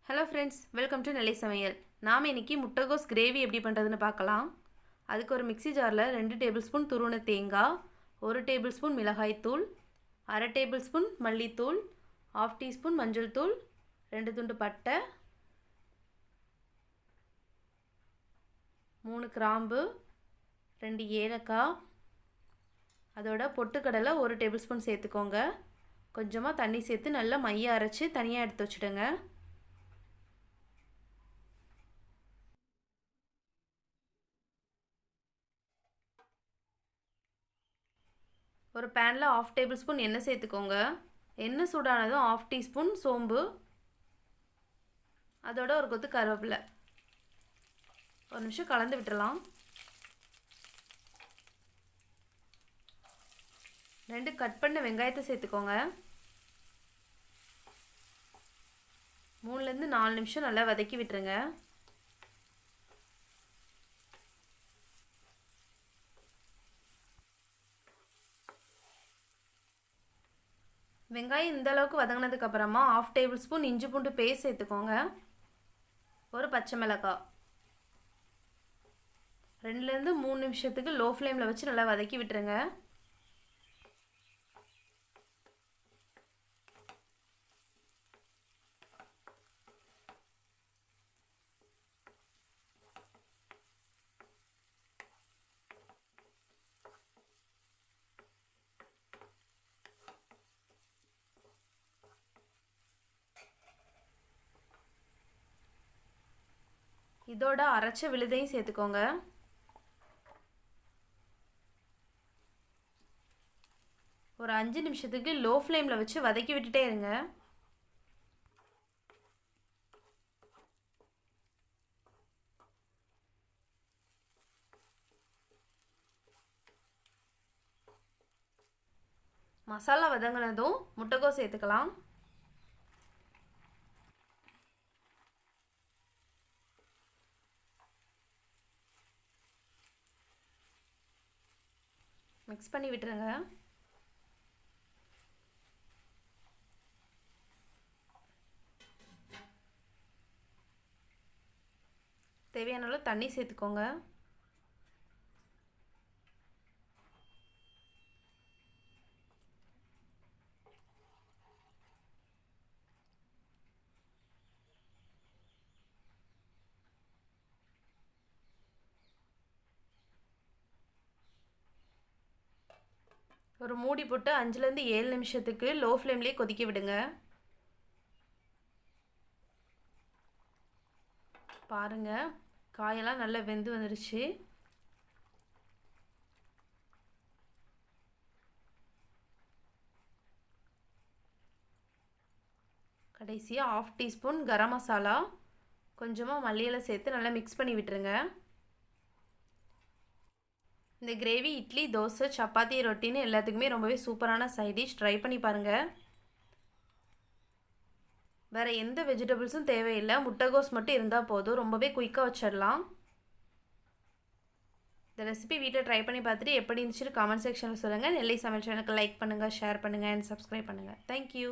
Hello friends, welcome to நெல்லை சமையல். நாம் இன்றைக்கி முட்டைகோஸ் கிரேவி எப்படி பண்ணுறதுன்னு பார்க்கலாம். அதுக்கு ஒரு மிக்ஸி ஜாரில் 2 டேபிள் ஸ்பூன் துருவன தேங்காய், 1 டேபிள் ஸ்பூன் மிளகாய்த்தூள், 1/2 டேபிள் ஸ்பூன் மல்லித்தூள், 1/2 டீஸ்பூன் மஞ்சள் தூள், 2 துண்டு பட்டை, 3 கிராம்பு, 2 ஏலக்காய், அதோட பொட்டுக்கடலை 1 டேபிள் ஸ்பூன் சேர்த்துக்கோங்க. கொஞ்சமாக தண்ணி சேர்த்து நல்லா மைய அரைச்சி தனியாக எடுத்து வச்சுடுங்க. ஒரு பேனில் 1/2 டேபிள் ஸ்பூன் எண்ணெய் சேர்த்துக்கோங்க. எண்ணெய் சூடானதும் 1/2 டீஸ்பூன் சோம்பு, அதோட ஒரு கொத்து கருவேப்பிலை, ஒரு நிமிஷம் கலந்து விட்டுறலாம். 2 கட் பண்ண வெங்காயத்தை சேர்த்துக்கோங்க. 3லேருந்து 4 நிமிஷம் நல்லா வதக்கி விட்டுருங்க. வெங்காயம் இந்த அளவுக்கு வதங்கினதுக்கப்புறமா 1/2 டேபிள் ஸ்பூன் இஞ்சி பூண்டு பேஸ்ட் சேர்த்துக்கோங்க. ஒரு பச்சை மிளகாய், 2லேருந்து 3 நிமிஷத்துக்கு லோ ஃப்ளேமில் வச்சு நல்லா வதக்கி விட்டுருங்க. இதோட அரைச்ச விழுதையும் சேர்த்துக்கோங்க. ஒரு 5 நிமிஷத்துக்கு லோ ஃப்ளேமில் வச்சு வதக்கி விட்டுட்டே இருங்க. மசாலா வதங்கினதும் முட்டைகோஸ் சேர்த்துக்கலாம். மிக்ஸ் பண்ணி விட்டுருங்க. தேவையான அளவு தண்ணி சேர்த்துக்கோங்க. ஒரு மூடி போட்டு 5லேருந்து 7 நிமிஷத்துக்கு லோ ஃப்ளேம்லேயே கொதிக்க விடுங்க. பாருங்கள், காயெல்லாம் நல்லா வெந்து வந்துடுச்சு. கடைசியாக 1/2 டீஸ்பூன் கரம் மசாலா, கொஞ்சமாக மல்லியெல்லாம் சேர்த்து நல்லா மிக்ஸ் பண்ணி விட்டுருங்க. இந்த கிரேவி இட்லி, தோசை, சப்பாத்தி, ரொட்டின்னு எல்லாத்துக்குமே ரொம்பவே சூப்பரான சைட் டிஷ். ட்ரை பண்ணி பாருங்கள். வேறு எந்த வெஜிடபிள்ஸும் தேவையில்லை, முட்டைகோஸ் மட்டும் இருந்தால் போதும். ரொம்பவே குயிக்காக வச்சிடலாம். இந்த ரெசிபி வீட்டில் ட்ரை பண்ணி பார்த்துட்டு எப்படி இருந்துச்சுன்னு கமெண்ட் செக்ஷனில் சொல்லுங்கள். நெல்லை சமையல் சேனலுக்கு லைக் பண்ணுங்கள், ஷேர் பண்ணுங்கள் அண்ட் சப்ஸ்கிரைப் பண்ணுங்கள். தேங்க்யூ.